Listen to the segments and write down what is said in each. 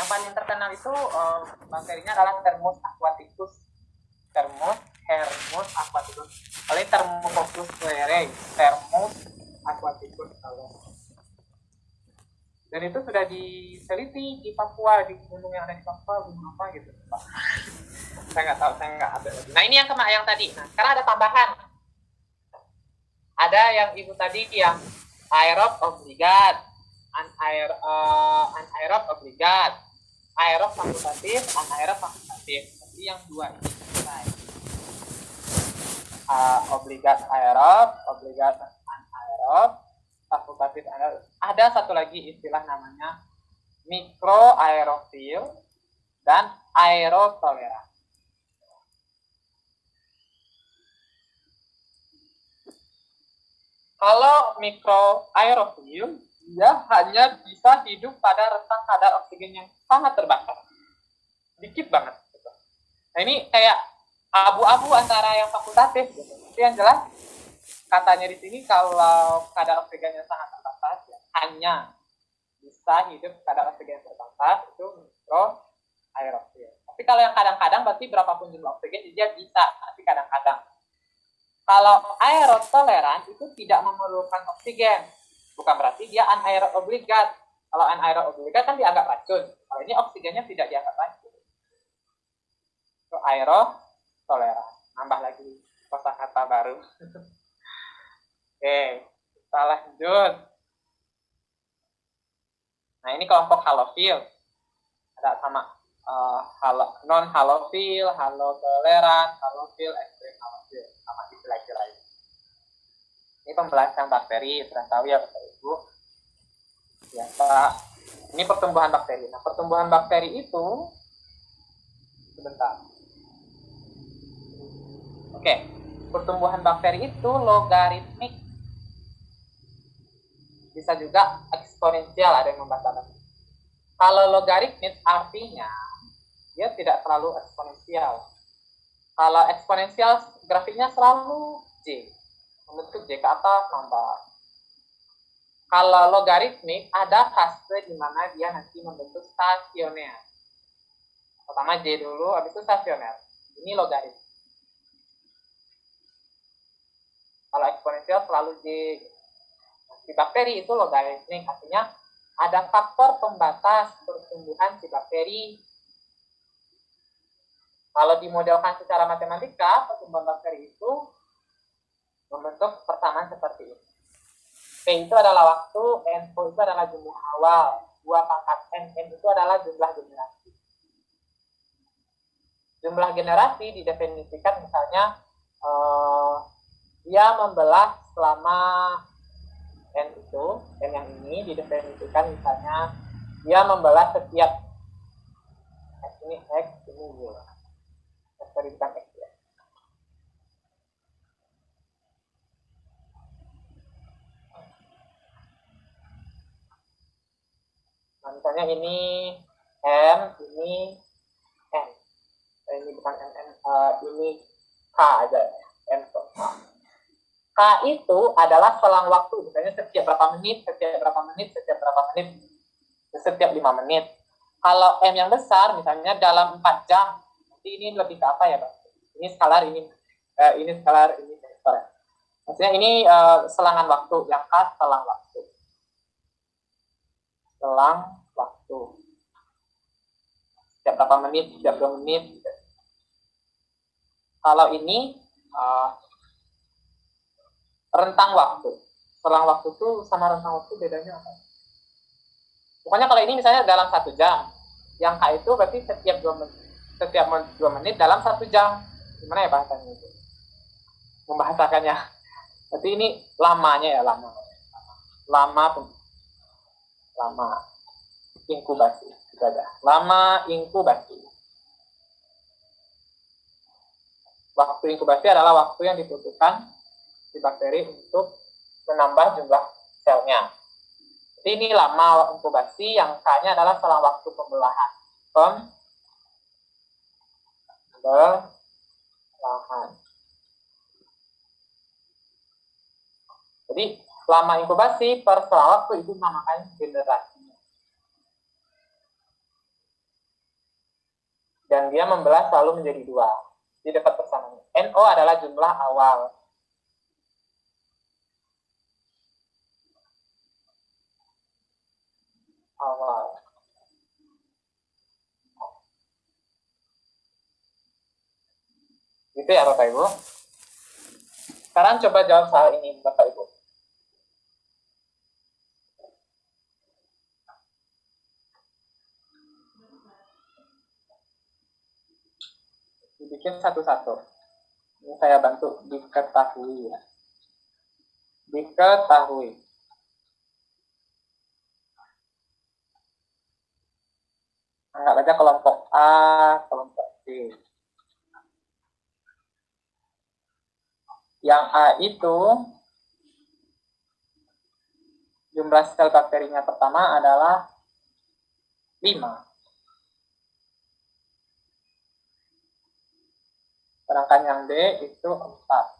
Yang paling terkenal itu bakterinya adalah Thermus aquaticus. Thermus aquaticus. Oleh Thermococcus fluorei. Thermus aquaticus. Dan itu sudah diteliti di Papua, di gunung yang ada di Papua, gunung apa gitu. Saya nggak tahu, saya nggak ada lagi. Nah ini yang tadi. Nah sekarang ada tambahan. Ada yang ibu tadi yang aerob obligat, anaerob obligat, aerob fakultatif, anaerob fakultatif. Jadi yang dua ini obligat anaerob, fakultatif anaerob. Ada satu lagi istilah namanya mikroaerofil dan aerotoleran. Kalau mikroaerofil, dia hanya bisa hidup pada rentang kadar oksigen yang sangat terbatas. Dikit banget. Gitu. Nah ini kayak abu-abu antara yang fakultatif. Gitu. Tapi yang jelas, katanya di sini kalau kadar oksigennya sangat terbatas, ya, hanya bisa hidup kadar oksigen terbatas, itu mikroaerofil. Tapi kalau yang kadang-kadang, berarti berapapun jumlah oksigen, dia bisa. Tapi kadang-kadang. Kalau aerotoleran itu tidak memerlukan oksigen. Bukan berarti dia anaerob obligat. Kalau anaerob obligat kan dianggap racun. Kalau ini oksigennya tidak dianggap racun. Itu aerotoleran. Nambah lagi kosakata baru. Oke, kita lanjut. Nah ini kelompok halofil. Ada sama non-halofil, halotoleran, halofil, ekstrim halofil. Sama istilah-istilah ini. Ini pembelajaran bakteri, sudah tahu ya Bapak Ibu. Ya, Pak. Ini pertumbuhan bakteri. Nah, pertumbuhan bakteri itu sebentar. Oke, pertumbuhan bakteri itu logaritmik. Bisa juga eksponensial, ada yang membacakan. Kalau logaritmik artinya dia tidak selalu eksponensial. Kalau eksponensial grafiknya selalu J, membentuk J ke atas nambah. Kalau logaritmik ada fase di mana dia nanti membentuk stasioner. Pertama J dulu, habis itu stasioner. Ini logaritmik. Kalau eksponensial selalu J. Di bakteri itu logaritmik, artinya ada faktor pembatas pertumbuhan si bakteri. Kalau dimodelkan secara matematika, pertumbuhan bakteri itu membentuk persamaan seperti ini. P itu adalah waktu, NO itu adalah jumlah awal, 2 pangkat N itu adalah jumlah generasi. Jumlah generasi didefinisikan misalnya dia membelah selama N itu, N yang ini didefinisikan misalnya dia membelah setiap X ini X, ini Y. Berikan X ya. Nah, misalnya ini M, ini N. Ini bukan N, ini K aja ya. M ke K. K itu adalah selang waktu, misalnya setiap berapa menit, setiap 5 menit. Kalau M yang besar, misalnya dalam 4 jam, nanti ini lebih ke apa ya, Pak? Ini skalar, ini skalar, ini vektor. Maksudnya ini selangan waktu, yang K selang waktu. Selang waktu. Setiap berapa menit, setiap 2 menit. Kalau ini rentang waktu. Selang waktu itu sama rentang waktu bedanya apa? Pokoknya kalau ini misalnya dalam 1 jam, yang K itu berarti setiap 2 menit dalam 1 jam. Gimana ya bahasanya itu? Membahasakannya. Berarti ini lamanya ya, lama. Inkubasi. Lama inkubasi. Waktu inkubasi adalah waktu yang dibutuhkan di bakteri untuk menambah jumlah selnya. Jadi ini lama inkubasi, yang K-nya adalah selang waktu pembelahan. Jadi lama inkubasi per selang waktu itu dinamakan generasinya. Dan dia membelah selalu menjadi 2 di dekat persamaan. NO adalah jumlah awal. Gitu ya Bapak Ibu. Sekarang coba jawab soal ini Bapak Ibu. Dibikin satu-satu. Ini saya bantu diketahui ya. Diketahui. Anggap aja kelompok A, kelompok B. Yang A itu jumlah sel bakterinya pertama adalah 5. Sedangkan yang B itu 4.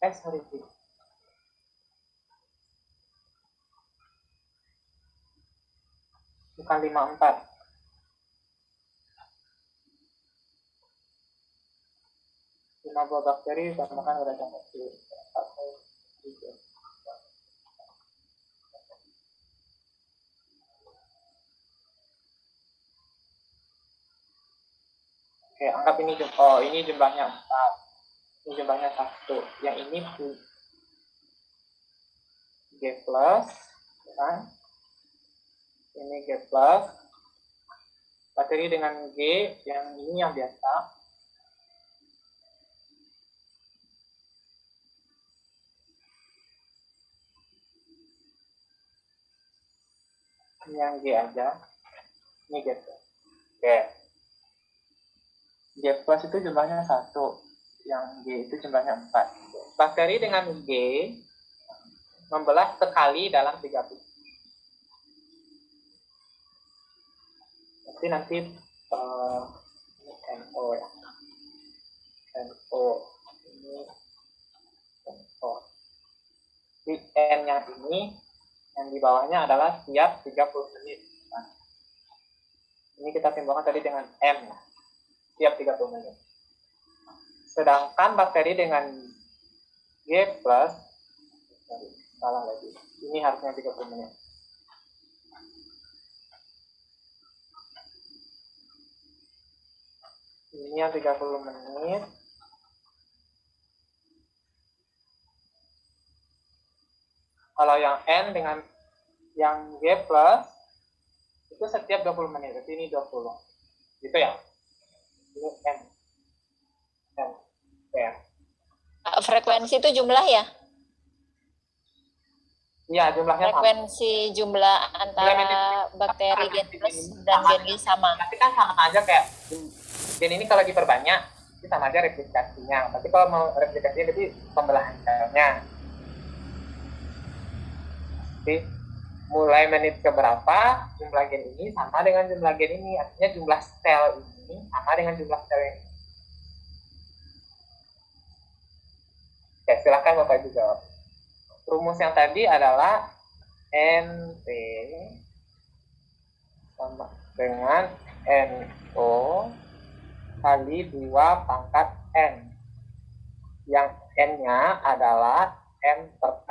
Sorry. Bukan 54. 5 buah bakteri bahkan berada di Oke, anggap ini ini jumlahnya 4. Ini jumlahnya 1. Yang ini G plus, kan? Ini G plus. Bakteri dengan G, yang ini yang biasa. Ini yang G aja. Ini G plus. Oke. G plus itu jumlahnya 1. Yang G itu jumlahnya 4. Bakteri dengan G membelah sekali dalam 30. Nanti ini NO ya. NO. Ini NO. Di N yang ini, yang di bawahnya adalah tiap 30 menit. Nah, ini kita timbulkan tadi dengan M ya. Tiap 30 menit. Sedangkan bakteri dengan G plus, salah lagi. Ini harusnya 30 menit. Ini yang 30 menit. Kalau yang N dengan yang G plus, itu setiap 20 menit. Berarti ini 20. Gitu ya? Ini N. N. Ya. Frekuensi itu jumlah ya? Iya, jumlahnya frekuensi sama. Jumlah antara bakteri gen plus dan gen G sama. Tapi kan sama aja kayak gen ini kalau diperbanyak, itu sama aja replikasinya. Tapi kalau mau replikasinya, berarti pembelahan selnya. Jadi mulai menit keberapa jumlah gen ini sama dengan jumlah gen ini. Artinya jumlah sel ini sama dengan jumlah sel ini. Oke, silahkan Bapak Ibu jawab. Rumus yang tadi adalah NP sama dengan NO kali 2 pangkat N. Yang N-nya adalah N per K.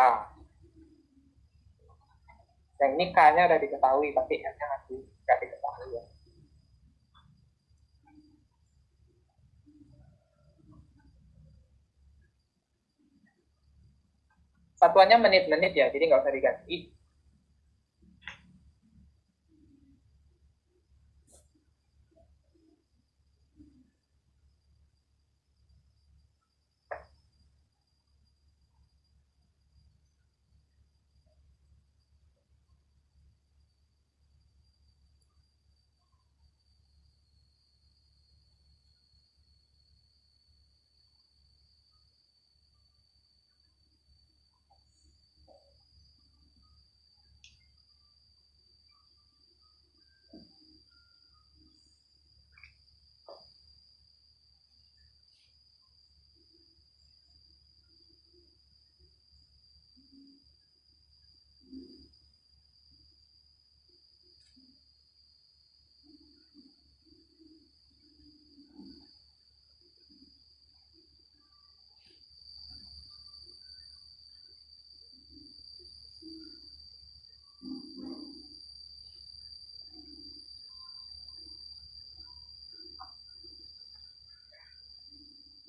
Yang ini K-nya udah diketahui, tapi N-nya masih nggak diketahui ya. Satuannya menit-menit ya, jadi nggak usah diganti.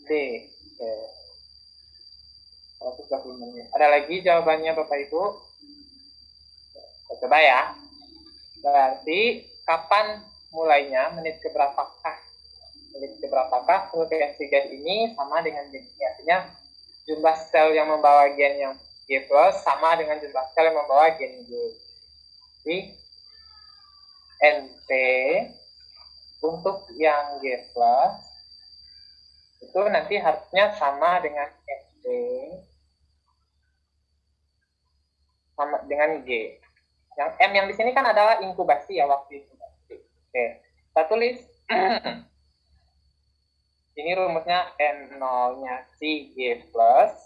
D. Oke. 120 menit. Ada lagi jawabannya Bapak Ibu? Kita coba ya. Berarti kapan mulainya? Menit keberapakah? Menit keberapakah frekuensi gen ini sama dengan gen Y? Artinya jumlah sel yang membawa gen yang Y plus sama dengan jumlah sel yang membawa gen Y. Jadi NT untuk yang G plus itu nanti harusnya sama dengan NT sama dengan G. Yang M yang di sini kan adalah inkubasi ya, waktu inkubasi. Oke, kita tulis. Ini rumusnya N0-nya si G plus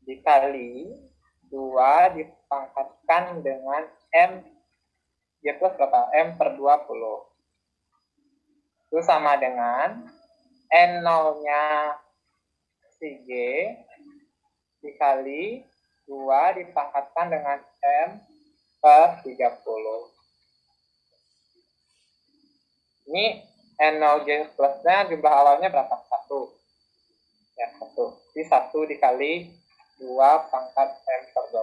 dikali 2 dipangkatkan dengan M G plus berapa? M per 20. Itu sama dengan N0-nya si G dikali 2 dipangkatkan dengan M per 30. Ini N0G plusnya jumlah awalnya berapa? 1. Ya, 1. Jadi 1 dikali 2 pangkat M per 20.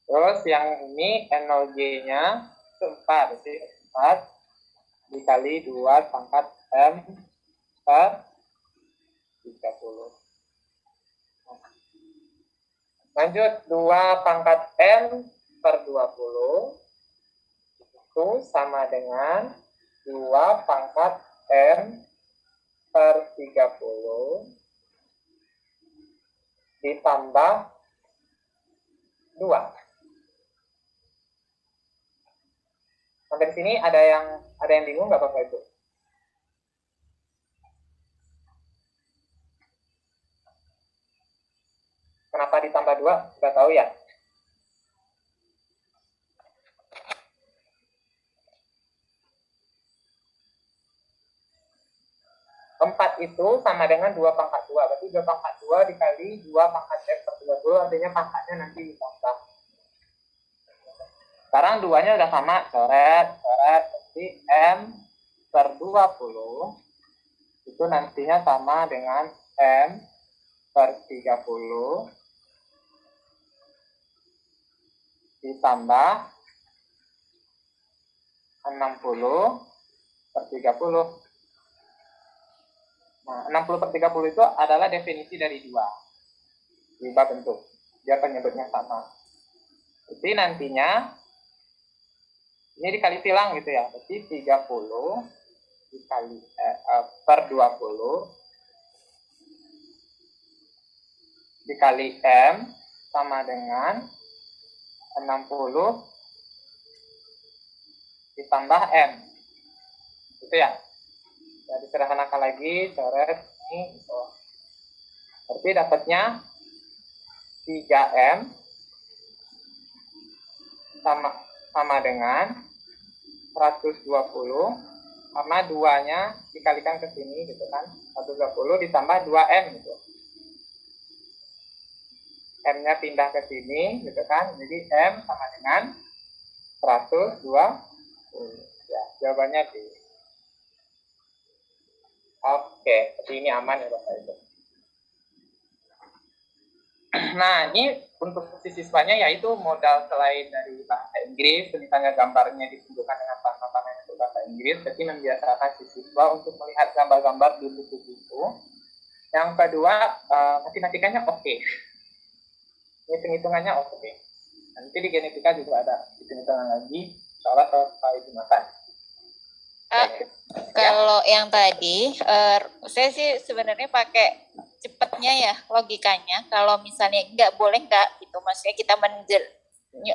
Terus yang ini N0G-nya itu 4. Jadi 4 dikali 2 pangkat M per 30. Lanjut, 2 pangkat M per 20 itu sama dengan 2 pangkat M per 30 ditambah 2. Sampai di sini ada yang bingung nggak Bapak Ibu? Kenapa ditambah 2? Sudah tahu ya? Empat itu sama dengan 2 pangkat 2. Berarti 2 pangkat 2 dikali 2 pangkat M per 30, artinya pangkatnya nanti ditambah. Sekarang 2-nya udah sama. Coret. Berarti M per 20 itu nantinya sama dengan M per 30 ditambah 60 per 30. Nah, 60 per 30 itu adalah definisi dari 2 bentuk. Dia penyebutnya sama. Jadi nantinya ini dikali silang gitu ya. Berarti 30 dikali per 20 dikali M sama dengan 60 ditambah M. Gitu ya. Jadi sederhanakan lagi, coret ini. Berarti dapatnya 3M sama dengan 120 karena 2-nya dikalikan ke sini gitu kan. 120 ditambah 2M gitu. M-nya pindah ke sini gitu kan. Jadi M sama dengan 120. Ya, jawabannya D. Oke, jadi ini aman ya Bapak Ibu. Nah, ini untuk siswanya yaitu modal selain dari bahasa Inggris, misalnya gambarnya ditunjukkan dengan tanda-tanda itu bahasa Inggris, jadi membiasakan siswa untuk melihat gambar-gambar di buku-buku. Yang kedua, matematikanya oke. Hitung-hitungannya oke. Nanti di genetika juga ada hitung-hitungan lagi, soalnya kalau dimakan. Kalau yang tadi, saya sih sebenarnya pakai cepatnya ya logikanya. Kalau misalnya boleh nggak gitu, maksudnya kita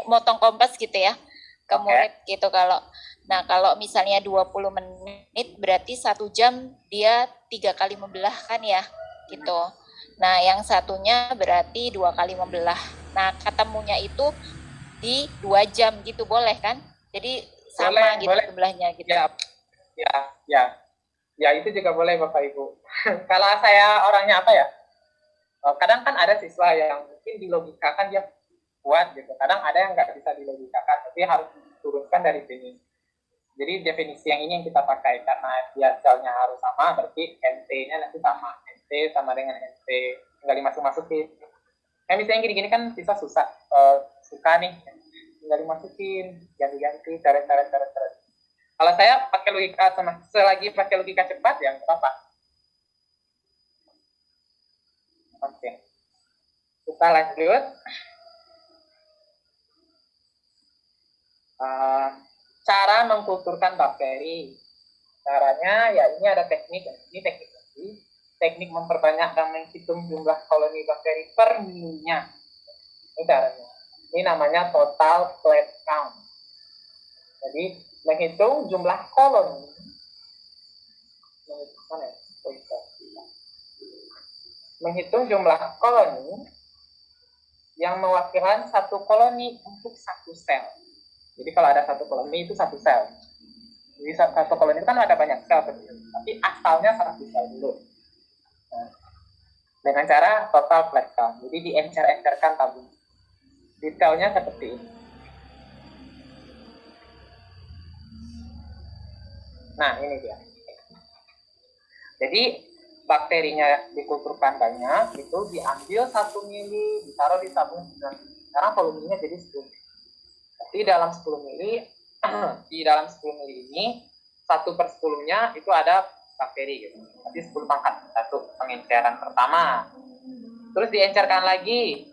motong kompas gitu ya ke murid gitu. Kalau misalnya 20 menit berarti 1 jam dia 3 kali membelah kan ya gitu. Nah yang satunya berarti 2 kali membelah. Nah ketemunya itu di 2 jam gitu, boleh kan? Jadi sama gitu sebelahnya gitu. Ya itu juga boleh Bapak Ibu. Kalau saya orangnya apa ya? Kadang kan ada siswa yang mungkin dilogikakan dia kuat gitu. Kadang ada yang nggak bisa dilogikakan, tapi harus diturunkan dari sini. Jadi definisi yang ini yang kita pakai karena dia selnya harus sama, berarti NT-nya nanti sama. NT sama dengan NT, tinggal dimasuk-masukin. Kayak misalnya gini-gini kan bisa suka nih, tinggal dimasukin, ganti-ganti, coret. Kalau saya pakai logika selagi pakai logika cepat ya nggak apa-apa. Oke, kita lanjut. Cara mengkulturkan bakteri. Caranya ya ini ada teknik, ini teknik lagi. Teknik memperbanyak dan menghitung jumlah koloni bakteri per milinya. Ini caranya. Ini namanya total plate count. Jadi menghitung jumlah koloni. Menghitung jumlah koloni yang mewakilkan satu koloni untuk satu sel. Jadi kalau ada satu koloni itu satu sel. Jadi satu koloni itu kan ada banyak sel, tapi asalnya satu sel dulu. Nah, dengan cara total plate count. Jadi diencer-encerkan tabung. Detailnya seperti ini. Nah, ini dia. Jadi bakterinya dikulturkan banyak, itu diambil 1 mili, ditaruh di tabung 9 mili. Sekarang volumenya jadi 10 mili. Jadi dalam 10 mili, di dalam 10 mili ini, 1/10-nya itu ada bakteri. Gitu. Jadi 10 pangkat. Satu pengenceran pertama. Terus diencerkan lagi.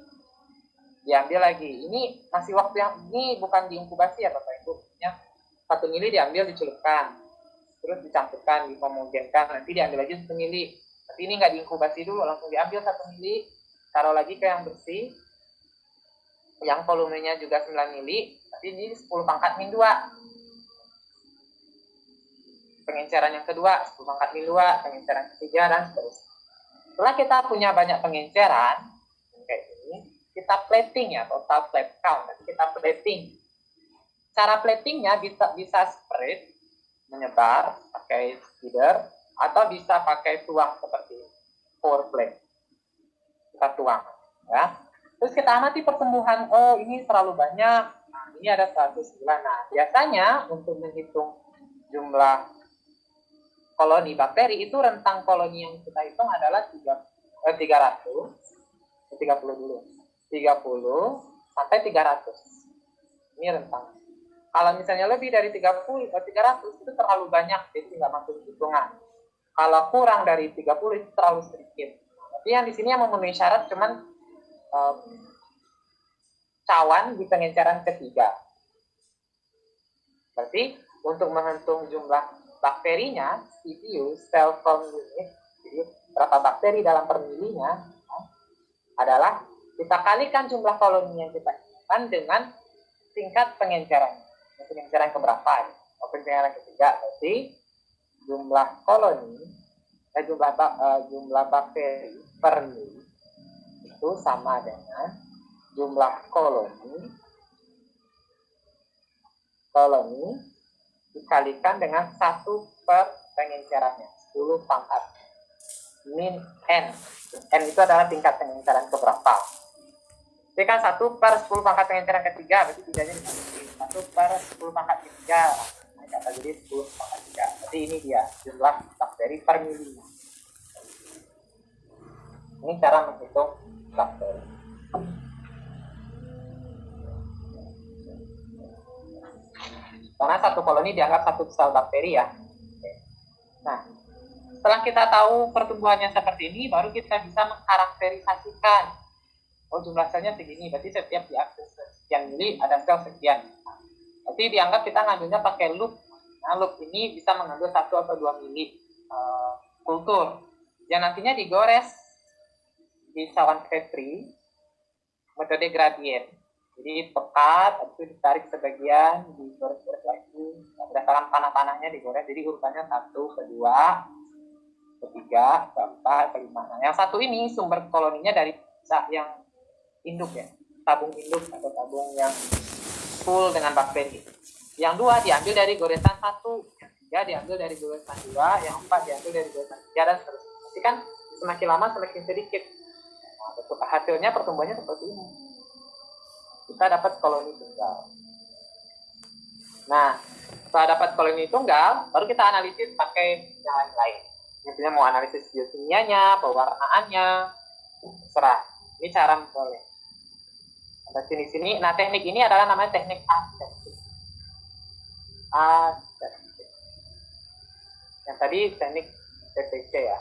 Diambil lagi. Ini masih waktu yang, ini bukan diinkubasi ya Bapak Ibu. 1 mili diambil, dicelupkan. Terus dicampurkan, dihomogенkan, nanti diambil lagi 1 mili. Tapi ini nggak diinkubasi dulu, langsung diambil 1 mili, taruh lagi ke yang bersih, yang volumenya juga 9 mili, tapi ini 10 pangkat min 2. Pengenceran yang kedua, 10 pangkat min 2, pengenceran ketiga, dan seterusnya. Setelah kita punya banyak pengenceran, kayak ini, kita plating ya, total plate count, nanti kita plating. Cara platingnya bisa spread, menyebar pakai feeder atau bisa pakai tuang seperti pour plate. Kita tuang ya. Terus kita amati pertumbuhan, oh ini terlalu banyak. Nah, ini ada 109. Nah, biasanya untuk menghitung jumlah koloni bakteri itu rentang koloni yang kita hitung adalah 300 30 dulu. 30 sampai 300. Ini rentang. Kalau misalnya lebih dari 30 atau 300 itu terlalu banyak, jadi nggak masuk hitungan. Kalau kurang dari 30 itu terlalu sedikit. Tapi yang di sini yang memenuhi syarat cuman cawan di pengenceran ketiga. Berarti untuk menghitung jumlah bakterinya, CPU, cell count unit, jadi berapa bakteri dalam per milinya, adalah kita kalikan jumlah koloni yang kita inginkan dengan tingkat pengencerannya. Pengenceran keberapa ya? Pengenceran ketiga, berarti jumlah koloni jumlah bakteri per mili itu sama dengan jumlah koloni dikalikan dengan 1 per pengencerannya, 10 pangkat min n. N itu adalah tingkat pengenceran keberapa. Jadi kan 1 per 10 pangkat pengenceran ketiga, berarti tidaknya 1 per 10 pangkat ketiga. Nah, kata jadi 10 pangkat 3. Jadi ini dia jumlah bakteri per mili. Ini cara menghitung bakteri. Karena satu koloni dianggap satu sel bakteri ya. Nah, setelah kita tahu pertumbuhannya seperti ini, baru kita bisa mengkarakterisasikan. Oh, jumlah selnya segini, berarti setiap diakses sekian mili ada sel sekian. Berarti dianggap kita ngambilnya pakai loop. Nah, loop ini bisa mengambil 1 atau 2 mili kultur. Yang nantinya digores di sawan Petri, metode gradient. Jadi pekat, habis itu ditarik sebagian, digores-gores lagi. Berdasarkan panah-panahnya digores, jadi urutannya 1, kedua, ketiga, keempat, kelima. Nah, yang satu ini sumber koloninya dari yang induk ya, tabung induk atau tabung yang full dengan bakteri. Yang 2 diambil dari goresan 1, yang 3 diambil dari goresan 2, yang 4 diambil dari goresan 3, dan seterusnya. Jadi kan semakin lama semakin sedikit. Nah, bentuk hasilnya pertumbuhannya seperti ini. Kita dapat koloni tunggal. Nah, Setelah dapat koloni tunggal, baru kita analisis pakai yang lain-lain. Misalnya mau analisis biokimianya, pewarnaannya, terserah. Ini cara memperoleh. Ada sini-sini. Nah, teknik ini adalah namanya teknik aseptik. Aseptik. Yang tadi teknik PPC ya.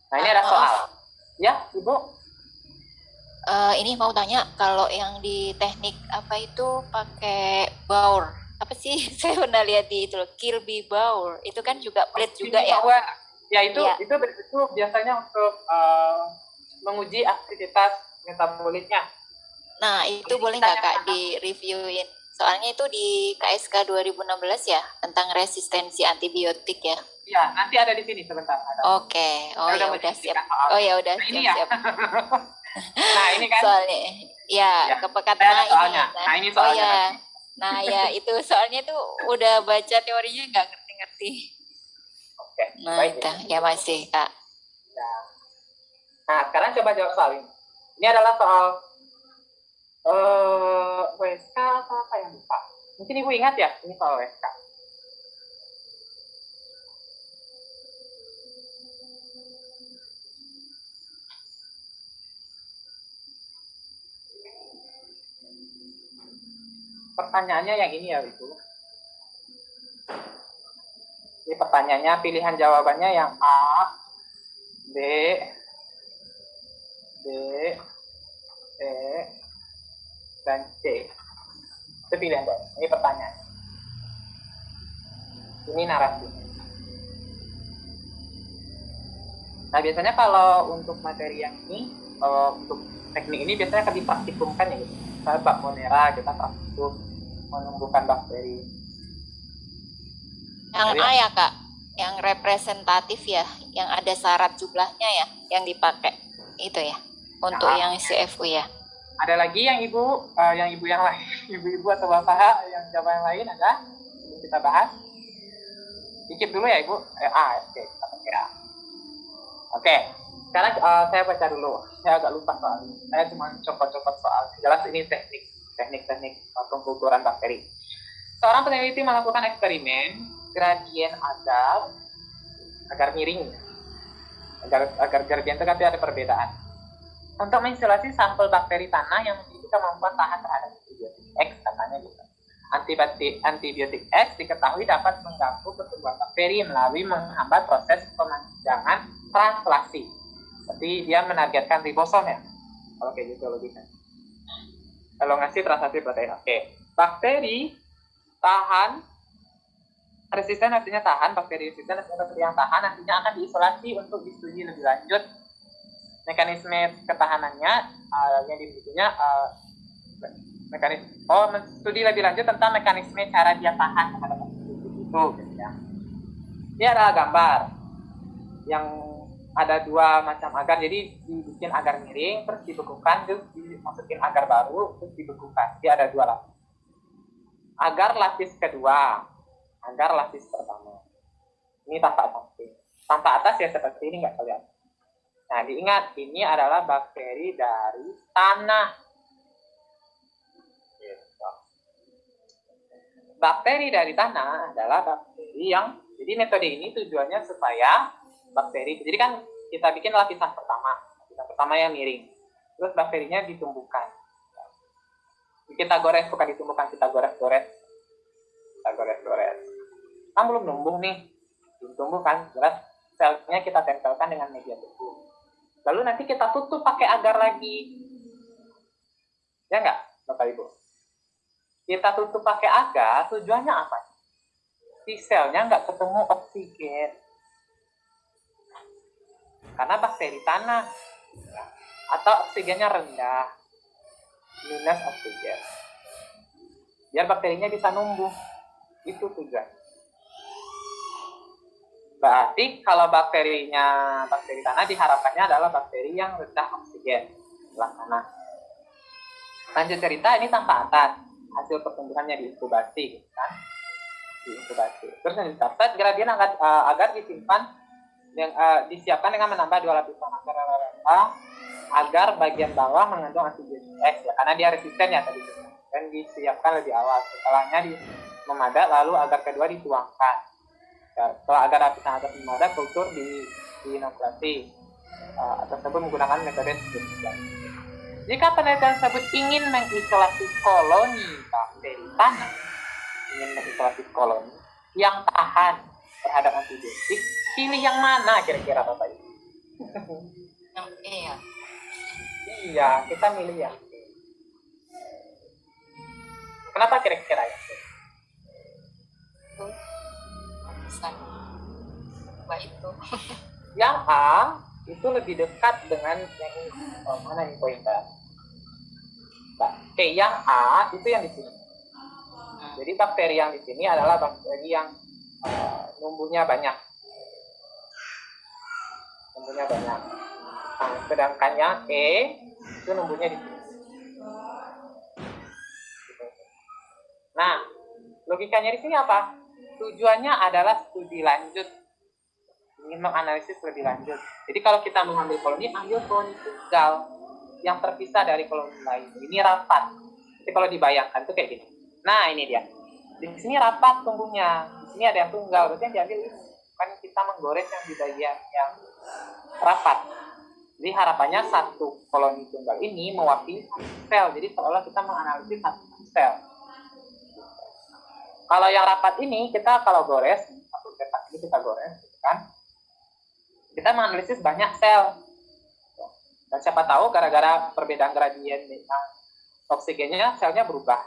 Nah, ini ada soal. Ya, Ibu. Ini mau tanya, kalau yang di teknik apa itu pakai baur, apa sih? Saya pernah lihat di itu, Kirby baur, itu kan juga plate juga ya? Ya, itu biasanya untuk menguji aktivitas metaboliknya. Nah, itu boleh nggak Kak di-reviewin? Soalnya itu di KSK 2016 ya, tentang resistensi antibiotik ya. Iya, nanti ada di sini sebentar. Oke. Oh ya udah siap. Oh ya udah siap. Nah, ini kan soalnya ya kepekatan soalnya. Nah, ini soalnya. Oh ya. Nah, ya itu soalnya tuh udah baca teorinya nggak ngerti-ngerti. Oke. Nah, baik, itu ya masih, Kak. Nah, sekarang coba jawab soal ini. Ini adalah soal WSK atau apa yang lupa? Mungkin Ibu ingat ya, ini soal WSK. Pertanyaannya yang ini ya, Ibu. Ini pertanyaannya, pilihan jawabannya yang A, B, C, dan C. Itu pilihan jawaban. Ini pertanyaan. Ini narasi. Nah, biasanya kalau untuk materi yang ini, untuk teknik ini biasanya akan dipraktikumkan ya. Misalnya bak Monera, kita praktikum menumbuhkan bakteri. Yang A ya, Kak, yang representatif ya, yang ada syarat jumlahnya ya, yang dipakai itu ya, untuk yang CFU ya. Ada lagi yang ibu yang lain, ibu-ibu atau bapak yang jawaban yang lain ada? Sebelum kita bahas. Dikit dulu ya ibu. Oke, kita pakai A. Oke, sekarang saya baca dulu. Saya agak lupa soalnya. Saya cuma copot-copot soal. Jelas ini teknik pengkulturan bakteri. Seorang peneliti melakukan eksperimen gradien agar miring, agar gradien itu tapi ada perbedaan. Untuk mengisolasi sampel bakteri tanah yang memiliki kemampuan tahan terhadap antibiotik X, katanya gitu. Antibiotik X diketahui dapat mengganggu pertumbuhan bakteri melalui menghambat proses pemanjangan translasi. Seperti dia menargetkan ribosom ya. Kalau kayak gitu logikanya. Kalau ngasih translasi protein. Oke. Bakteri tahan, resisten artinya tahan, bakteri resisten artinya bakteri yang tahan, nantinya akan diisolasi untuk disetujui lebih lanjut mekanisme ketahanannya yang dimilikinya studi lebih lanjut tentang mekanisme cara dia tahan terhadap bakteri itu gitu ya. Ini adalah gambar yang ada dua macam agar, jadi dibikin agar miring terus dibekukan, terus dimasukin agar baru terus dibekukan. Jadi ada dua lapis. Agar lapis kedua, agar lapis pertama. Ini tampak samping. Tampak atas ya seperti ini, nggak kelihatan. Nah, diingat, ini adalah bakteri dari tanah. Bakteri dari tanah adalah bakteri yang, jadi metode ini tujuannya supaya bakteri, jadi kan kita bikin lapisan pertama yang miring. Terus bakterinya ditumbuhkan. Kita gores, bukan ditumbuhkan, kita gores-gores. Kan belum numbuh nih, belum tumbuh kan, jelas selnya kita tempelkan dengan media tebu. Lalu nanti kita tutup pakai agar lagi. Ya enggak, Bapak Ibu? Kita tutup pakai agar, tujuannya apa? Si selnya nggak ketemu oksigen. Karena bakteri tanah. Atau oksigennya rendah. Minus oksigen. Biar bakterinya bisa numbuh. Itu tujuan. Berarti kalau bakteri tanah diharapkannya adalah bakteri yang rendah oksigen sebelah tanah. Lanjut cerita, ini tanpa atas hasil pertumbuhannya diinkubasi, kan? Diinkubasi. Terus yang dicatat gradien agar disimpan yang disiapkan dengan menambah dua lapisan agar agar bagian bawah mengandung antigen X ya, karena dia resisten ya tadi dan disiapkan lebih awal. Setelahnya memadat lalu agar kedua dituangkan. Ya, setelah agar lapisan atas memadat, kultur diinokulasi. Tersebut menggunakan metode stimulasi. Jika penelitian tersebut ingin mengisolasi koloni bakteri tanah, yang tahan terhadap antibiotik, pilih yang mana kira-kira Bapak Ibu? Yang E ya. Iya, kita milih yang E. Kenapa kira-kira ya? Itu pesan coba itu. Yang A itu lebih dekat dengan yang ini. Mana ini poinnya? Oke, yang A itu yang di sini. Jadi bakteri yang di sini adalah bakteri yang numbuhnya banyak. Nah, sedangkan yang E itu numbuhnya di sini. Nah, logikanya di sini apa? Tujuannya adalah studi lanjut, ingin menganalisis lebih lanjut. Jadi kalau kita mengambil koloni, ambil koloni tunggal yang terpisah dari koloni lain. Ini rapat. Jadi kalau dibayangkan itu kayak gini. Nah, ini dia. Di sini rapat tumbuhnya. Di sini ada yang tunggal. Berarti yang diambil ini. Kan kita menggores yang di bagian yang rapat. Jadi harapannya satu koloni tunggal ini mewakili sel. Jadi seolah kita menganalisis satu sel. Kalau yang rapat ini kita kalau gores, satu petak ini kita gores, kan? Kita menganalisis banyak sel. Dan siapa tahu gara-gara perbedaan gradien oksigennya selnya berubah.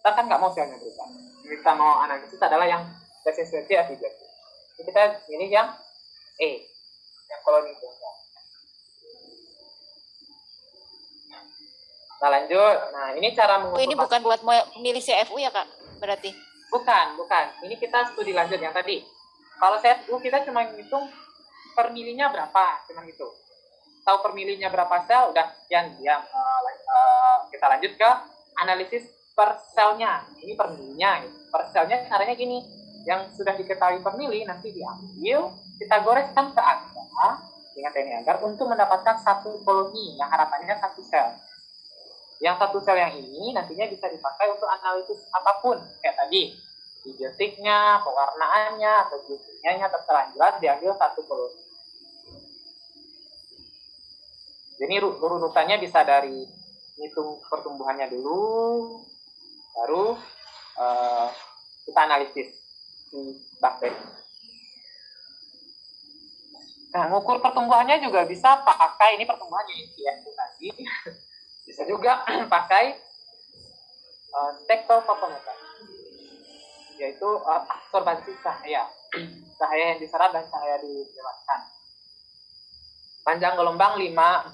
Kita kan nggak mau selnya berubah. Kita mau analisis adalah yang resistensi antibiotik. Jadi kita pilih yang E, yang koloni tunggal. Nah lanjut, nah ini cara mengukur. Ini bukan buat milih CFU ya Kak? Berarti? Bukan. Ini kita studi lanjut yang tadi. Kalau CFU kita cuma ngitung per milinya berapa, cuma gitu. Tahu per milinya berapa sel, udah sekian. Kita lanjut ke analisis per selnya. Ini per milinya. Gitu. Per selnya caranya gini. Yang sudah diketahui per mili nanti diambil, kita goreskan ke agar dengan teknik agar untuk mendapatkan satu koloni yang harapannya satu sel. Yang satu sel yang ini nantinya bisa dipakai untuk analisis apapun kayak tadi, biotiknya, pewarnaannya, atau biokimia terserah, jelas diambil satu koloni. Jadi urutannya bisa dari hitung pertumbuhannya dulu, baru kita analisis si bakteri. Nah, ngukur pertumbuhannya juga bisa pakai ini pertumbuhannya ICFU tadi. Bisa juga pakai spektrofotometer, yaitu absorbansi cahaya yang diserap dan cahaya dilewatkan. Panjang gelombang 540.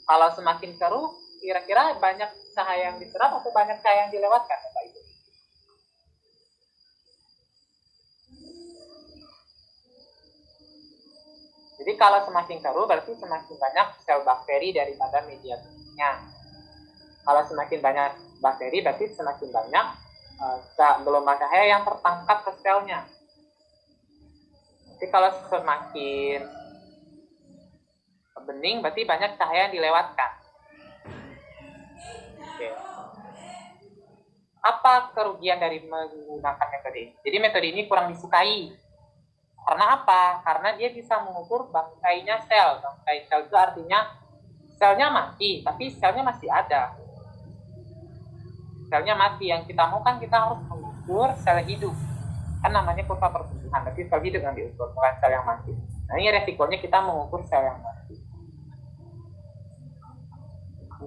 Kalau semakin keruh, kira-kira banyak cahaya yang diserap atau banyak cahaya yang dilewatkan, Bapak Ibu? Jadi kalau semakin keruh berarti semakin banyak sel bakteri daripada mediatornya. Kalau semakin banyak bakteri berarti semakin banyak gelombang cahaya yang tertangkap ke selnya. Jadi kalau semakin bening berarti banyak cahaya yang dilewatkan. Oke. Apa kerugian dari menggunakan metode ini? Jadi metode ini kurang disukai. Karena apa? Karena dia bisa mengukur bangkainya sel. Bangkai sel itu artinya selnya mati, tapi selnya masih ada. Selnya mati. Yang kita mau kan kita harus mengukur sel hidup. Kan namanya kurva pertumbuhan. Tapi sel hidup yang diukur, bukan sel yang mati. Nah ini resikonya kita mengukur sel yang mati.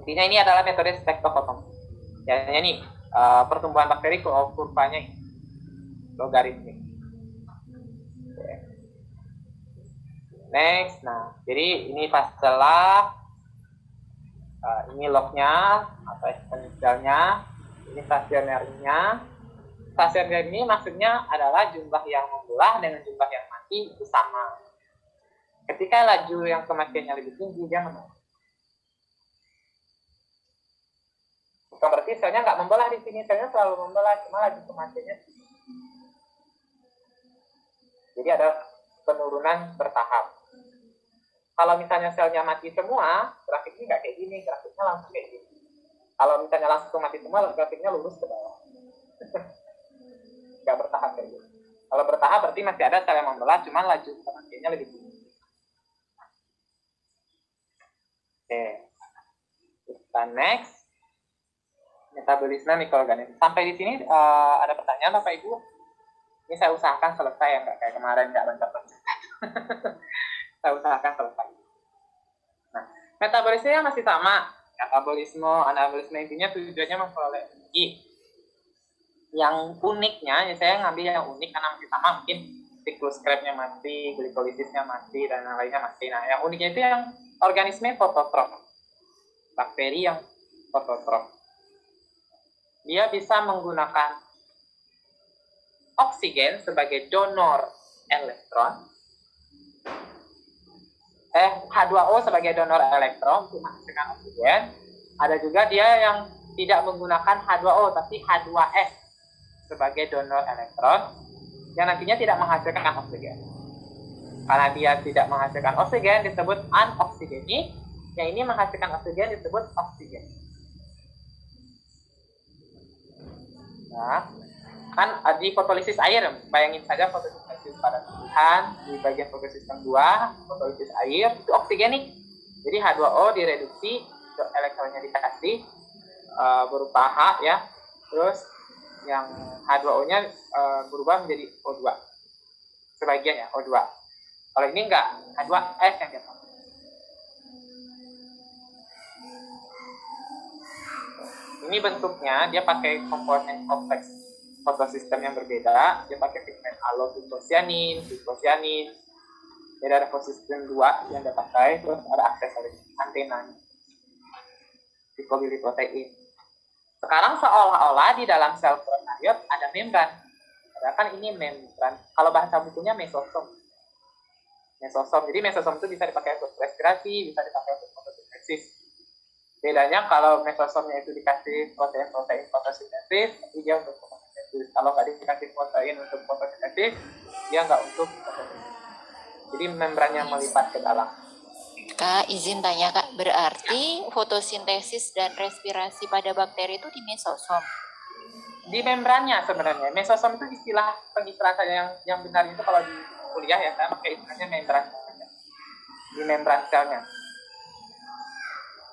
Intinya ini adalah metode spektrofotometri. Ya, ini pertumbuhan bakteri kurvanya logaritmik. Next, nah jadi ini setelah ini lognya atau eksponensialnya, ini stasionernya. Stasioner ini maksudnya adalah jumlah yang membelah dengan jumlah yang mati itu sama. Ketika laju yang kematiannya lebih tinggi, dia menurun. Bukan berarti selnya nggak membelah di sini, selnya selalu membelah, cuma laju kematiannya tinggi. Jadi ada penurunan bertahap. Kalau misalnya selnya mati semua, grafiknya nggak kayak gini, grafiknya langsung kayak gini. Kalau misalnya langsung mati semua, grafiknya lurus ke bawah. Nggak bertahap kayak gitu. Kalau bertahap berarti masih ada sel yang membelah, cuman laju kematiannya lebih tinggi. Oke, kita next. Metabolisme mikroorganisme. Sampai di sini ada pertanyaan Bapak Ibu? Ini saya usahakan selesai ya, nggak kayak kemarin nggak loncat-loncat. Saya usahakan selesai. Nah, metabolismenya masih sama. Metabolisme, anabolisme, intinya tujuannya memperoleh energi. Yang uniknya, ya saya ngambil yang unik karena masih sama, mungkin siklus Krebsnya mati, glikolisisnya mati, dan lainnya mati. Nah, yang uniknya itu yang organisme fototrof. Bakteri yang fototrof. Dia bisa menggunakan oksigen sebagai donor elektron, H2O sebagai donor elektron untuk menghasilkan oksigen. Ada juga dia yang tidak menggunakan H2O tapi H2S sebagai donor elektron yang nantinya tidak menghasilkan oksigen. Karena dia tidak menghasilkan oksigen disebut anoksigenik, yang ini menghasilkan oksigen disebut oksigen. Nah, kan di fotolisis air, bayangin saja fotosintesis pada tumbuhan di bagian fotosistem 2, fotolisis air itu oksigenik. Jadi H2O direduksi, elektronnya dikasih berupa H ya, terus yang H2O-nya berubah menjadi O2. Sebagian ya O2. Kalau ini enggak, H2S yang dia pakai. Ini bentuknya dia pakai komponen kompleks fotosistem yang berbeda. Dia pakai pigmen allo-glucosianin, glucosianin. Jadi ada fotosistem 2 yang dia pakai, terus ada aksesoris antena, glycoprotein. Sekarang seolah-olah di dalam sel prokariot ada membran. Padahal kan ini membran. Kalau bahasa bukunya mesosom. Mesosom. Jadi mesosom itu bisa dipakai untuk respirasi, bisa dipakai untuk fotosintesis. Bedanya kalau mesosomnya itu dikasih protein-protein fotosintesis, tapi dia untuk fotosintesis. Kalau nggak dikasih protein untuk fotosintesis, dia nggak untuk fotosintesis. Jadi membrannya melipat ke dalam. Kak, izin tanya Kak, berarti fotosintesis dan respirasi pada bakteri itu di mesosom? Di membrannya sebenarnya. Mesosom itu istilah pengistilahan saya yang benar itu kalau di kuliah ya, saya pakai istilahnya membran. Di membran selnya.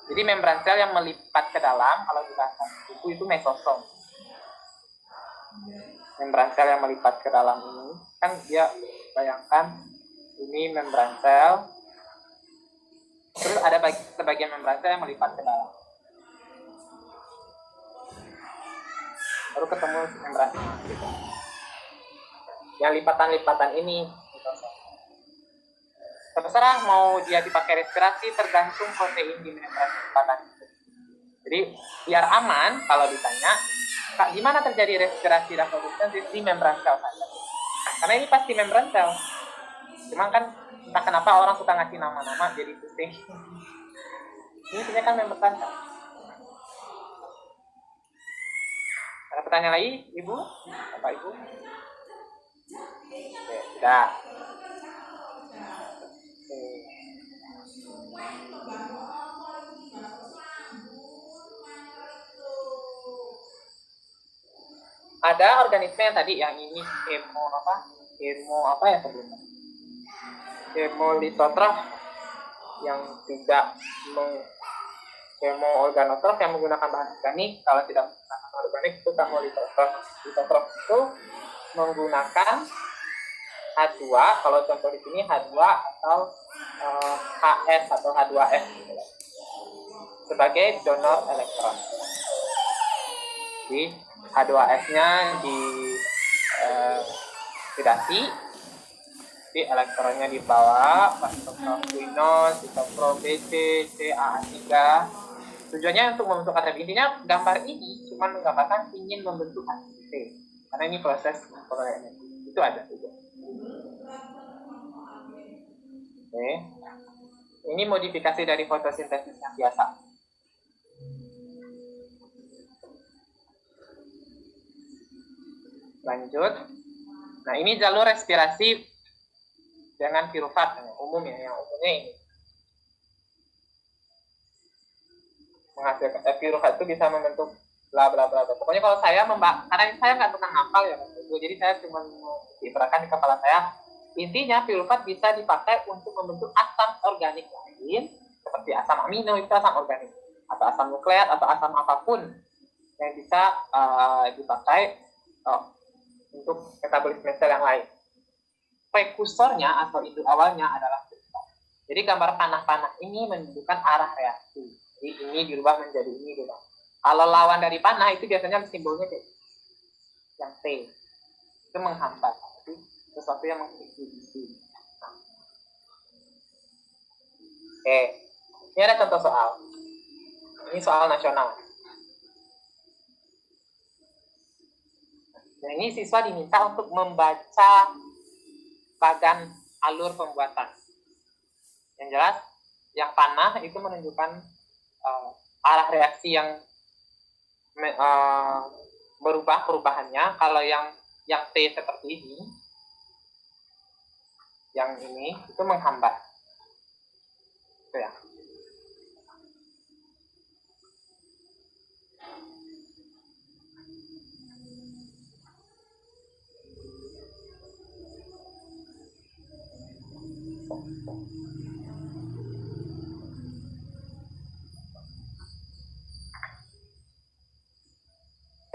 Jadi membran sel yang melipat ke dalam, kalau di bahasa buku itu mesosom. Membran sel yang melipat ke dalam ini, kan dia bayangkan ini membran sel, terus ada sebagian membran sel yang melipat ke dalam. Baru ketemu membran gitu. Yang lipatan-lipatan ini terserah mau dia dipakai respirasi, tergantung protein di membran lipatan itu. Jadi biar aman kalau ditanya, Kak, gimana terjadi respirasi dan fotosintesis di membran sel saja? Karena ini pasti membran sel. Cuma kan entah kenapa orang suka ngasih nama-nama jadi pusing. Ini sebenarnya kan membran sel. Ada pertanyaan lagi, Ibu? Bapak Ibu? Oke, sudah. Ada organisme yang tadi yang ini hemo apa ya sebelumnya? Hemolitotrof yang tidak hemorganotrof yang menggunakan bahan organik. Kalau tidak menggunakan bahan organik itu hemolitotrof. Litotrof itu menggunakan H2, kalau contoh di sini H2 atau HS atau H2S sebagai donor elektron. Jadi H2S-nya di oksidasi, di elektronnya dibawa masuk ke quinos, ke BC, CA3. Tujuannya untuk membentuk ATP. Intinya gambar ini cuma menggambarkan ingin membentuk ATP. Karena ini proses pengolahan itu ada juga. Oke. Ini modifikasi dari fotosintesis yang biasa. Lanjut. Nah, ini jalur respirasi dengan pirufat umum ya, yang umumnya ini. menghasilkan pirufat itu bisa membentuk bla bla bla. Pokoknya kalau saya karena saya nggak tukang hafal ya, jadi saya cuma diibaratkan di kepala saya. Intinya pirufat bisa dipakai untuk membentuk asam organik lain seperti asam amino, itu asam organik, atau asam nukleat atau asam apapun yang bisa dipakai untuk metabolisme sel yang lain. Prekursornya atau induk awalnya adalah pirufat. Jadi gambar panah-panah ini menunjukkan arah reaksi. Jadi ini dirubah menjadi ini dirubah. Kalau lawan dari panah itu biasanya simbolnya kayak yang T. Itu menghambat. Jadi sesuatu yang menginhibisi. Oke. Ini ada contoh soal. Ini soal nasional. Nah, ini siswa diminta untuk membaca bagan alur pembuatan. Yang jelas, yang panah itu menunjukkan arah reaksi yang berubah perubahannya. Kalau yang T seperti ini, yang ini itu menghambat. Itu ya.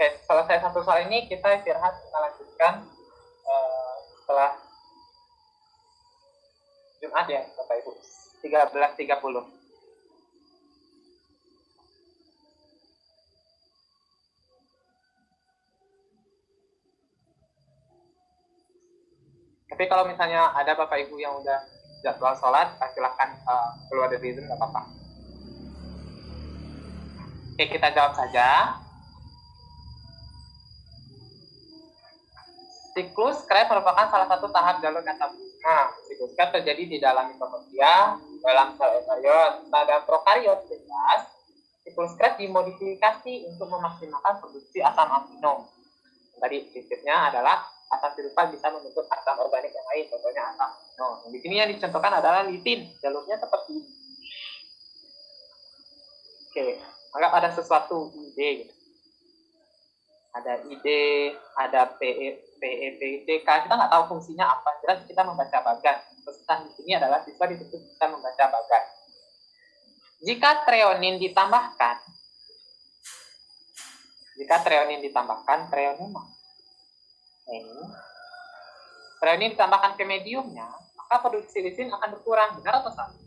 Oke, selesai satu soal ini kita istirahat, kita lanjutkan setelah Jumat ya Bapak Ibu, 13.30. Tapi kalau misalnya ada Bapak Ibu yang udah jadwal sholat, silahkan keluar dari Zoom, nggak apa-apa. Oke, kita jawab saja. Siklus Krebs merupakan salah satu tahap jalur kata bunga. Siklus Krebs terjadi di dalam mitokondria, dalam sel eukariot. Pada prokariot jelas, siklus Krebs dimodifikasi untuk memaksimalkan produksi asam amino. Tadi prinsipnya adalah asam pirufat bisa membentuk asam organik yang lain, contohnya asam amino. Di sini yang dicontohkan adalah litin, jalurnya seperti ini. Oke, anggap ada sesuatu ide gitu. Ada ide, ada PEPDK, kita nggak tahu fungsinya apa. Jelas kita membaca bagan. Pesan di sini adalah siswa dituntut bisa membaca bagan. Jika treonin ditambahkan, treonin ini, treonin ditambahkan ke mediumnya, maka produksi lisin akan berkurang. Benar atau salah?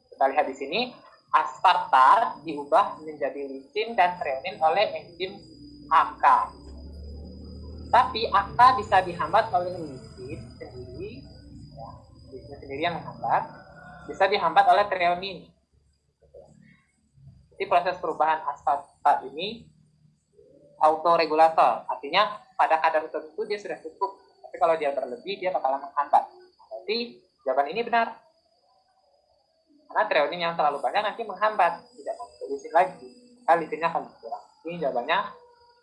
Kita lihat di sini, aspartat diubah menjadi lisin dan treonin oleh enzim AK. Tapi AK bisa dihambat oleh lisin sendiri, ya, lisin sendiri yang menghambat, bisa dihambat oleh treonin. Jadi proses perubahan aspartat ini autoregulator, artinya pada kadar tertentu dia sudah cukup, tapi kalau dia berlebih dia bakalan menghambat. Jadi jawaban ini benar, karena treonin yang terlalu banyak nanti menghambat, tidak membentuk lisin lagi, maka lisinnya akan berkurang. Ini jawabannya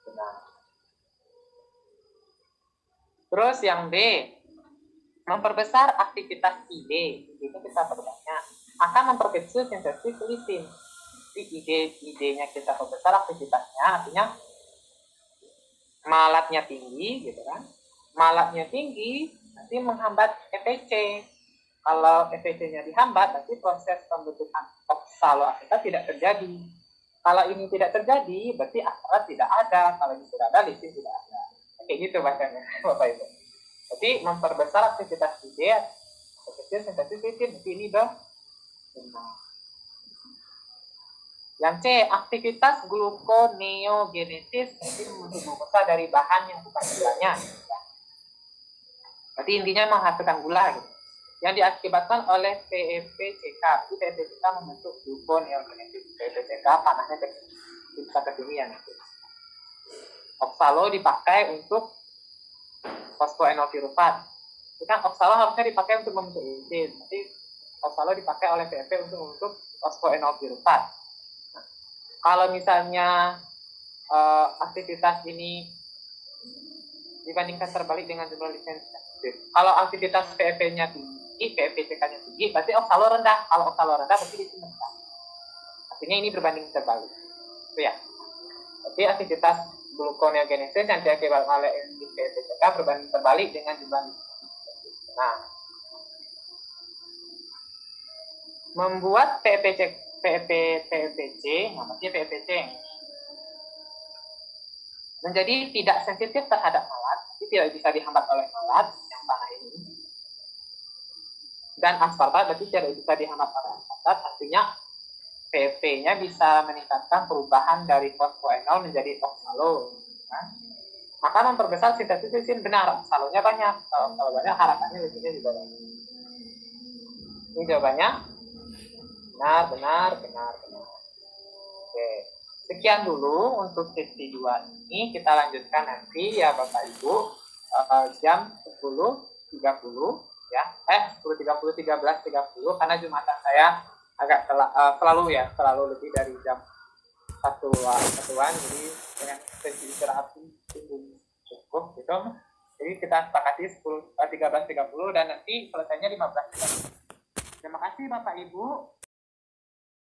benar. Terus yang B, memperbesar aktivitas ID, itu kita perbanyak, akan memperkecil sintesis lisin. Jadi idenya kita perbesar aktivitasnya, artinya malatnya tinggi, gitu kan? Malatnya tinggi nanti menghambat ETC. Kalau ETC-nya dihambat, nanti proses pembentukan oksaloasetat tidak terjadi. Kalau ini tidak terjadi, berarti asparat tidak ada. Kalau ini sudah ada, lisin tidak ada. Kayak gitu bahasanya, Bapak Ibu. Jadi memperbesar aktivitas ide, kecil sintesis lisin. Jadi ini udah benar. Yang C, aktivitas gluconeogenesis, jadi membentuk glukosa dari bahan yang bukan gulanya. Berarti intinya menghasilkan gula gitu. Yang diakibatkan oleh PEPCK. Jadi PEPCK membentuk gluconeogenesis. PEPCK panahnya bisa ke sini ya. Oksalo dipakai untuk fosfoenolpirufat. Kan oksalo harusnya dipakai untuk membentuk lisin, tapi oksalo dipakai oleh PEP untuk membentuk fosfoenolpirufat. Nah, kalau misalnya aktivitas ini dibandingkan terbalik dengan jumlah lisin, kalau aktivitas PEP-nya tinggi, PEPCK-nya tinggi, berarti oksalo rendah. Kalau oksalo rendah, berarti lisin rendah. artinya ini berbanding terbalik. Itu ya. Jadi aktivitas gluconeogenesis yang diakibatkan oleh enzim PEPCK berbanding terbalik dengan jumlah. Nah, membuat PEPC, namanya PEPC menjadi tidak sensitif terhadap malat, tidak bisa dihambat oleh malat yang tanah ini. Dan aspartat berarti tidak bisa dihambat oleh aspartat, artinya PEP-nya bisa meningkatkan perubahan dari fosfoenol menjadi oksalo. Nah, maka memperbesar sintesis lisin. Benar, oksalonya banyak. Kalau banyak harapannya lisinnya juga banyak. Ini jawabannya benar. Oke. Sekian dulu untuk sesi 2 ini. Kita lanjutkan nanti ya Bapak Ibu jam 10.30 ya. 10.30, 13.30 karena Jumatan saya agak selalu lebih dari jam satuan, jadi dengan sesi istirahat cukup gitu. Jadi kita sepakati 13.30 dan nanti selesainya 15.30. Terima kasih Bapak Ibu.